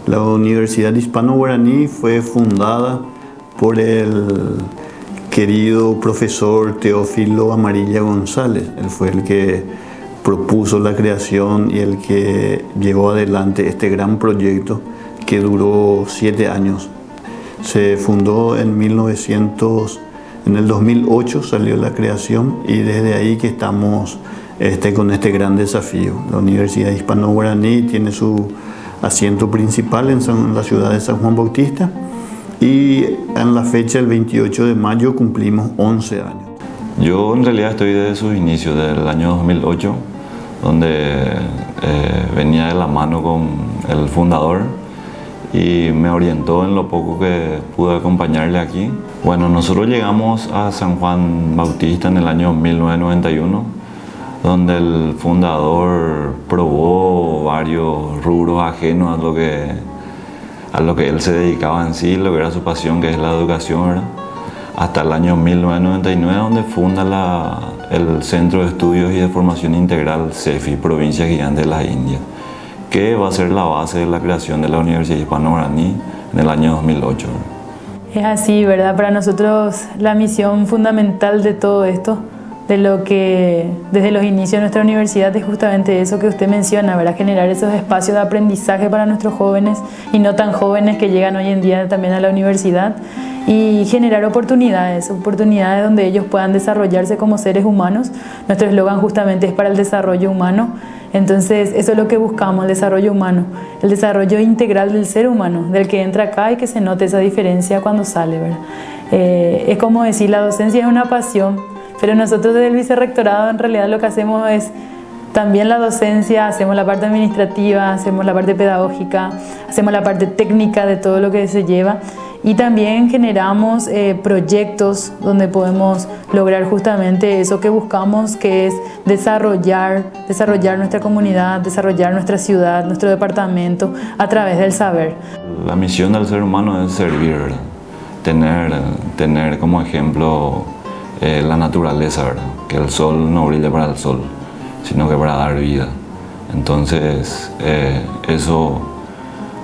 La Universidad Hispano-Guaraní fue fundada por el querido profesor Teófilo Amarilla González. Él fue el que propuso la creación y el que llevó adelante este gran proyecto que duró 7 años. Se fundó en el 2008 salió la creación y desde ahí que estamos con este gran desafío. La Universidad Hispano-Guaraní tiene su asiento principal en la ciudad de San Juan Bautista y en la fecha del 28 de mayo cumplimos 11 años. Yo en realidad estoy desde sus inicios, del año 2008, donde venía de la mano con el fundador y me orientó en lo poco que pude acompañarle aquí. Bueno, nosotros llegamos a San Juan Bautista en el año 1991, donde el fundador probó varios rubros ajenos a lo que él se dedicaba en sí, lo que era su pasión, que es la educación, ¿verdad? Hasta el año 1999, donde funda el Centro de Estudios y de Formación Integral CEFI, Provincia Gigante de las Indias, que va a ser la base de la creación de la Universidad Hispano-Guaraní en el año 2008. Es así, ¿verdad? Para nosotros la misión fundamental de todo esto, de lo que desde los inicios de nuestra universidad, es justamente eso que usted menciona, ¿verdad? Generar esos espacios de aprendizaje para nuestros jóvenes y no tan jóvenes que llegan hoy en día también a la universidad, y generar oportunidades donde ellos puedan desarrollarse como seres humanos. Nuestro eslogan justamente es para el desarrollo humano. Entonces eso es lo que buscamos, el desarrollo humano, el desarrollo integral del ser humano, del que entra acá y que se note esa diferencia cuando sale, ¿verdad? Es como decir, la docencia es una pasión, pero nosotros desde el vicerrectorado en realidad lo que hacemos es también la docencia, hacemos la parte administrativa, hacemos la parte pedagógica, hacemos la parte técnica de todo lo que se lleva, y también generamos proyectos donde podemos lograr justamente eso que buscamos, que es desarrollar nuestra comunidad, desarrollar nuestra ciudad, nuestro departamento a través del saber. La misión del ser humano es servir, ¿verdad? Tener como ejemplo la naturaleza, ¿verdad? Que el sol no brilla para el sol, sino que para dar vida. Entonces eso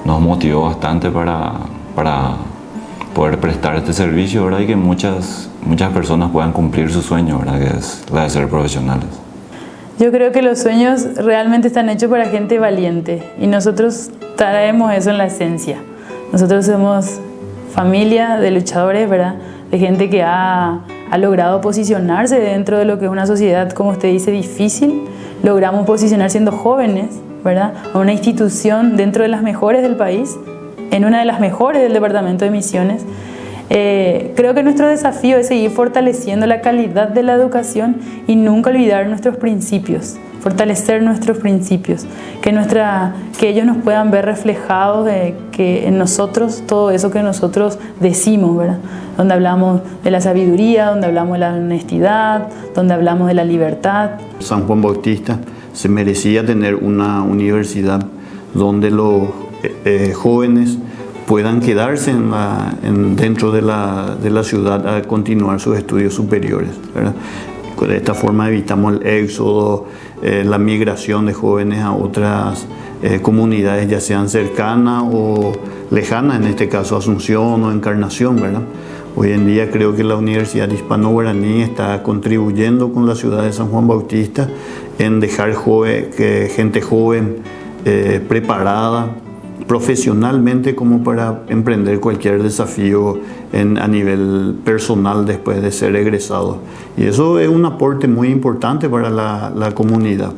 nos motivó bastante para poder prestar este servicio, ¿verdad? Y que muchas personas puedan cumplir su sueño, ¿verdad? Que es la de ser profesionales. Yo creo que los sueños realmente están hechos para gente valiente y nosotros traemos eso en la esencia. Nosotros somos familia de luchadores, ¿verdad? De gente que ha logrado posicionarse dentro de lo que es una sociedad, como usted dice, difícil. Logramos posicionar siendo jóvenes, ¿verdad? A una institución dentro de las mejores del país, en una de las mejores del departamento de Misiones. Creo que nuestro desafío es seguir fortaleciendo la calidad de la educación y nunca olvidar nuestros principios, fortalecer nuestros principios, que ellos nos puedan ver reflejados que en nosotros todo eso que nosotros decimos, ¿verdad? Donde hablamos de la sabiduría, donde hablamos de la honestidad, donde hablamos de la libertad. San Juan Bautista se merecía tener una universidad donde los jóvenes puedan quedarse dentro de la ciudad a continuar sus estudios superiores, ¿verdad? De esta forma evitamos el éxodo, la migración de jóvenes a otras comunidades, ya sean cercanas o lejanas, en este caso Asunción o Encarnación, ¿verdad? Hoy en día creo que la Universidad Hispano-Guaraní está contribuyendo con la ciudad de San Juan Bautista en dejar gente joven preparada profesionalmente como para emprender cualquier desafío a nivel personal después de ser egresado. Y eso es un aporte muy importante para la comunidad.